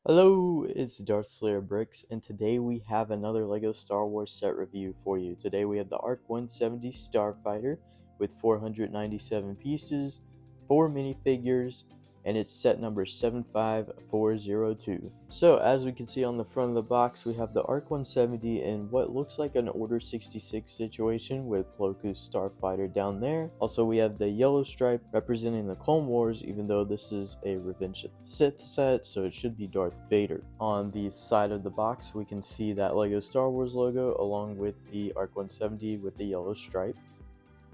Hello, it's Darth Slayer Bricks, and today we have another LEGO Star Wars set review for you. Today we have the ARC-170 Starfighter with 497 pieces, 4 minifigures, and it's set number 75402. So as we can see on the front of the box, we have the ARC-170 in what looks like an Order 66 situation with Plo Koon's Starfighter down there. Also we have the yellow stripe representing the Clone Wars, even though this is a Revenge of the Sith set, so it should be Darth Vader. On the side of the box we can see that LEGO Star Wars logo along with the ARC-170 with the yellow stripe.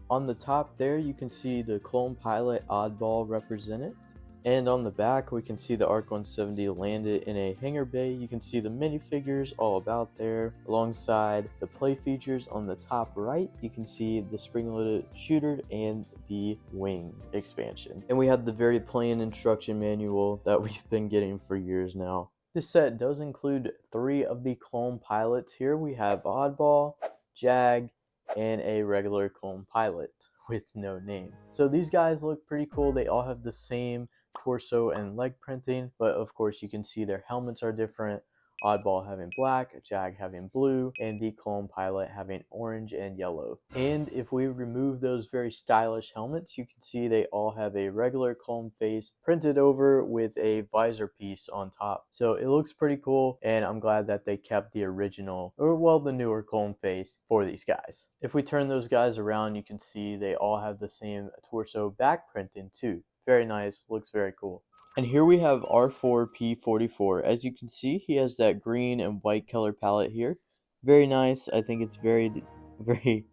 On the top there you can see the clone pilot Oddball represented. And on the back we can see the ARC-170 landed in a hangar bay. You can see the minifigures all about there. Alongside the play features on the top right, you can see the spring-loaded shooter and the wing expansion. And we have the very plain instruction manual that we've been getting for years now. This set does include 3 of the clone pilots here. We have Oddball, Jag, and a regular clone pilot with no name. So these guys look pretty cool. They all have the same torso and leg printing, but of course you can see their helmets are different. Oddball having black, Jag having blue, and the clone pilot having orange and yellow. And if we remove those very stylish helmets, you can see they all have a regular clone face printed over with a visor piece on top. So it looks pretty cool, and I'm glad that they kept the original, or well, the newer clone face for these guys. If we turn those guys around, you can see they all have the same torso back printing too. Very nice, looks very cool. And here we have R4P44. As you can see, he has that green and white color palette here. Very nice. I think it's very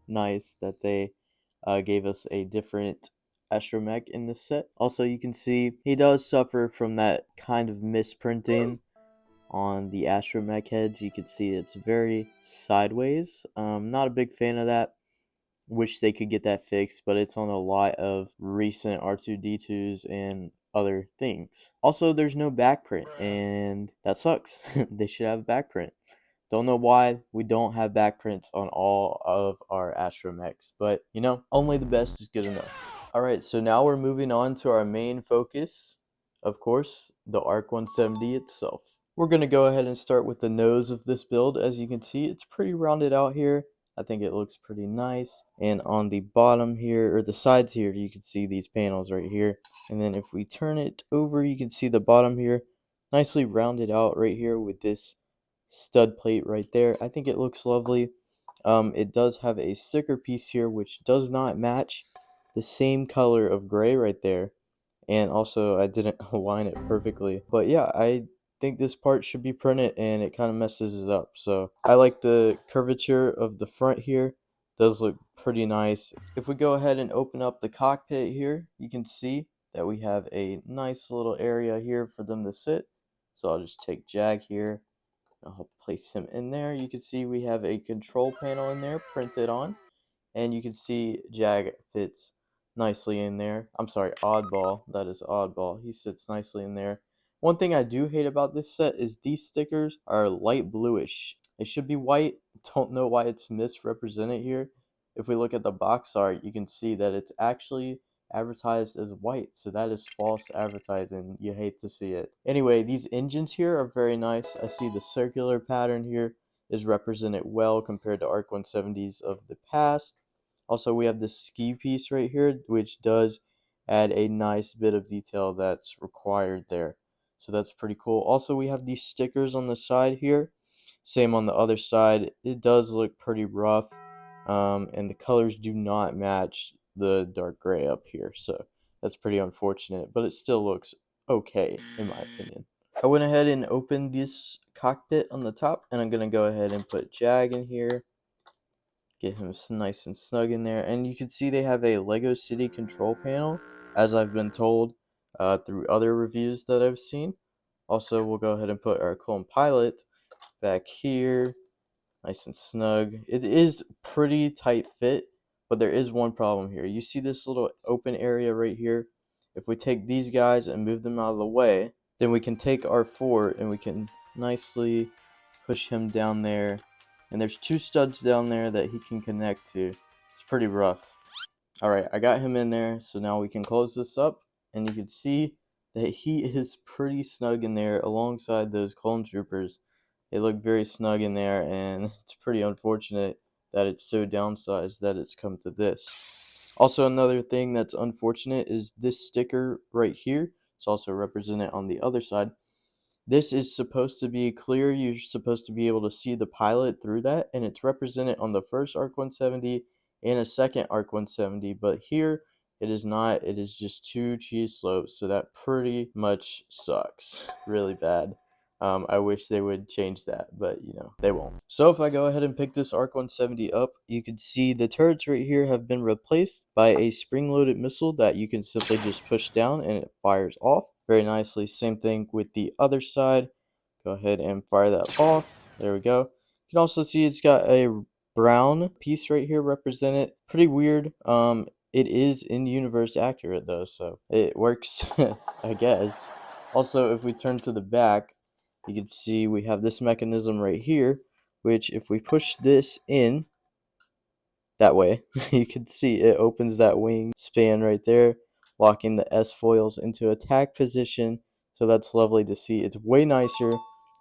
nice that they gave us a different astromech in this set. Also, you can see he does suffer from that kind of misprinting on the astromech heads. You can see it's very sideways. Not a big fan of that. Wish they could get that fixed, but it's on a lot of recent R2-D2s and other things. Also, there's no back print, and that sucks. They should have a back print. Don't know why we don't have back prints on all of our astromechs, but you know, only the best is good enough. Alright, so now we're moving on to our main focus, of course, the ARC-170 itself. We're going to go ahead and start with the nose of this build. As you can see, it's pretty rounded out here. I think it looks pretty nice. And on the bottom here, or the sides here, you can see these panels right here. And then if we turn it over, you can see the bottom here, nicely rounded out right here with this stud plate right there. I think it looks lovely. It does have a sticker piece here, which does not match the same color of gray right there. And also, I didn't align it perfectly. But yeah, I think this part should be printed, and it kind of messes it up. So I like the curvature of the front here. Does look pretty nice. If we go ahead and open up the cockpit here, you can see that we have a nice little area here for them to sit. So I'll just take Jag here. I'll place him in there. You can see we have a control panel in there printed on, and you can see Jag fits nicely in there. I'm sorry, Oddball. That is Oddball. He sits nicely in there. One thing I do hate about this set is these stickers are light bluish. They should be white. Don't know why it's misrepresented here. If we look at the box art, you can see that it's actually advertised as white, so that is false advertising. You hate to see it. Anyway, these engines here are very nice. I see the circular pattern here is represented well compared to ARC-170s of the past. Also, we have this ski piece right here, which does add a nice bit of detail that's required there. So that's pretty cool. Also, we have these stickers on the side here. Same on the other side. It does look pretty rough, and the colors do not match the dark gray up here. So that's pretty unfortunate, but it still looks okay, in my opinion. I went ahead and opened this cockpit on the top, and I'm going to go ahead and put Jag in here. Get him nice and snug in there. And you can see they have a Lego City control panel, as I've been told through other reviews that I've seen. Also, we'll go ahead and put our clone pilot back here, nice and snug. It is pretty tight fit, but there is one problem here. You see this little open area right here? If we take these guys and move them out of the way, then we can take our R4 and we can nicely push him down there. And there's 2 studs down there that he can connect to. It's pretty rough. Alright, I got him in there, so now we can close this up. And you can see that he is pretty snug in there alongside those clone troopers. They look very snug in there, and it's pretty unfortunate that it's so downsized that it's come to this. Also, another thing that's unfortunate is this sticker right here. It's also represented on the other side. This is supposed to be clear. You're supposed to be able to see the pilot through that, and it's represented on the first ARC-170 and a second ARC-170, but here it is not. It is just two cheese slopes, so that pretty much sucks. Really bad. I wish they would change that, but you know, they won't. So if I go ahead and pick this ARC-170 up, you can see the turrets right here have been replaced by a spring-loaded missile that you can simply just push down and it fires off very nicely. Same thing with the other side. Go ahead and fire that off. There we go. You can also see it's got a brown piece right here represented. Pretty weird. It is in universe accurate though, so it works, I guess. Also, if we turn to the back, you can see we have this mechanism right here, which if we push this in that way, you can see it opens that wing span right there, locking the S foils into attack position. So that's lovely to see. It's way nicer.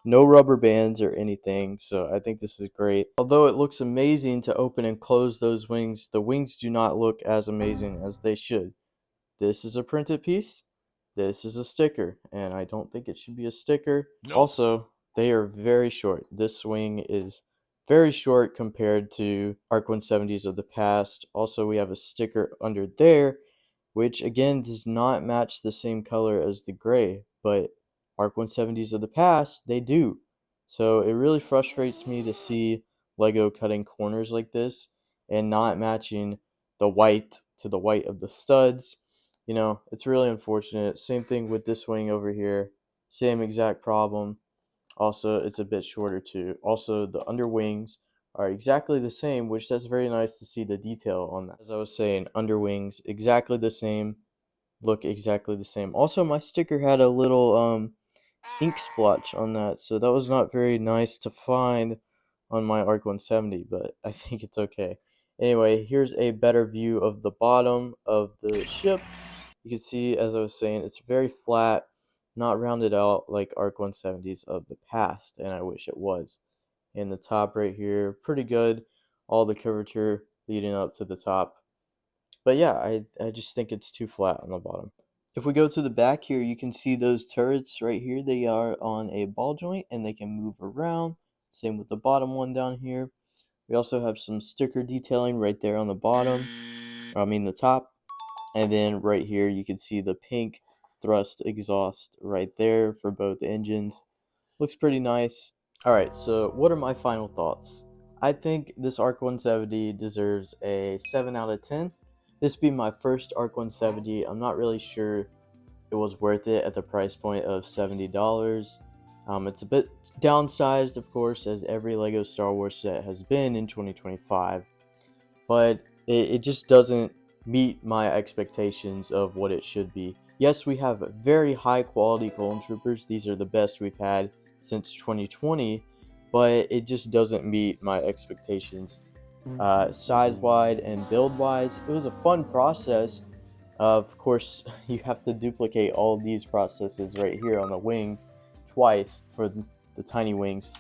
No rubber bands or anything, so I think this is great. Although it looks amazing to open and close those wings, the wings do not look as amazing as they should. This is a printed piece. This is a sticker, and I don't think it should be a sticker. Nope. Also, they are very short. This wing is very short compared to ARC-170s of the past. Also, we have a sticker under there, which again does not match the same color as the gray, but ARC-170s of the past, they do. So it really frustrates me to see Lego cutting corners like this and not matching the white to the white of the studs. You know, it's really unfortunate. Same thing with this wing over here. Same exact problem. Also, it's a bit shorter too. Also, the under wings are exactly the same, which that's very nice to see the detail on that. As I was saying, under wings, exactly the same, look exactly the same. Also, my sticker had a little ink splotch on that, so that was not very nice to find on my ARC-170, but I think it's okay. Anyway, here's a better view of the bottom of the ship. You can see, as I was saying, it's very flat, not rounded out like ARC-170s of the past, and I wish it was. And the top right here, pretty good. All the curvature leading up to the top. But yeah, I just think it's too flat on the bottom. If we go to the back here, you can see those turrets right here. They are on a ball joint and they can move around. Same with the bottom one down here. We also have some sticker detailing right there on the bottom, the top. And then right here, you can see the pink thrust exhaust right there for both engines. Looks pretty nice. Alright, so what are my final thoughts? I think this ARC-170 deserves a 7 out of 10. This being my first ARC-170, I'm not really sure it was worth it at the price point of $70. It's a bit downsized, of course, as every LEGO Star Wars set has been in 2025, but it just doesn't meet my expectations of what it should be. Yes, we have very high quality clone troopers. These are the best we've had since 2020, but it just doesn't meet my expectations. Size-wise and build-wise, it was a fun process. Of course, you have to duplicate all these processes right here on the wings twice for the tiny wings,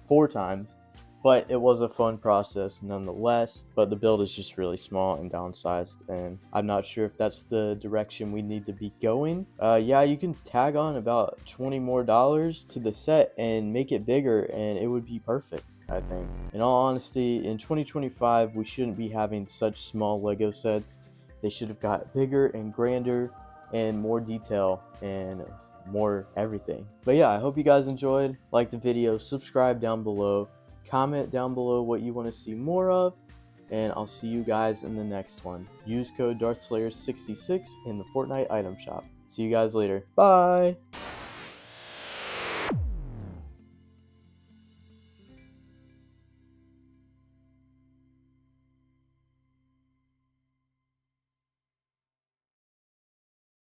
4 times. But it was a fun process nonetheless. But the build is just really small and downsized, and I'm not sure if that's the direction we need to be going. Yeah, you can tag on about $20 more to the set and make it bigger, and it would be perfect, I think. In all honesty, in 2025, we shouldn't be having such small Lego sets. They should have got bigger and grander and more detail and more everything. But yeah, I hope you guys enjoyed. Like the video, subscribe down below, comment down below what you want to see more of, and I'll see you guys in the next one. Use code DarthSlayer66 in the Fortnite item shop. See you guys later. Bye!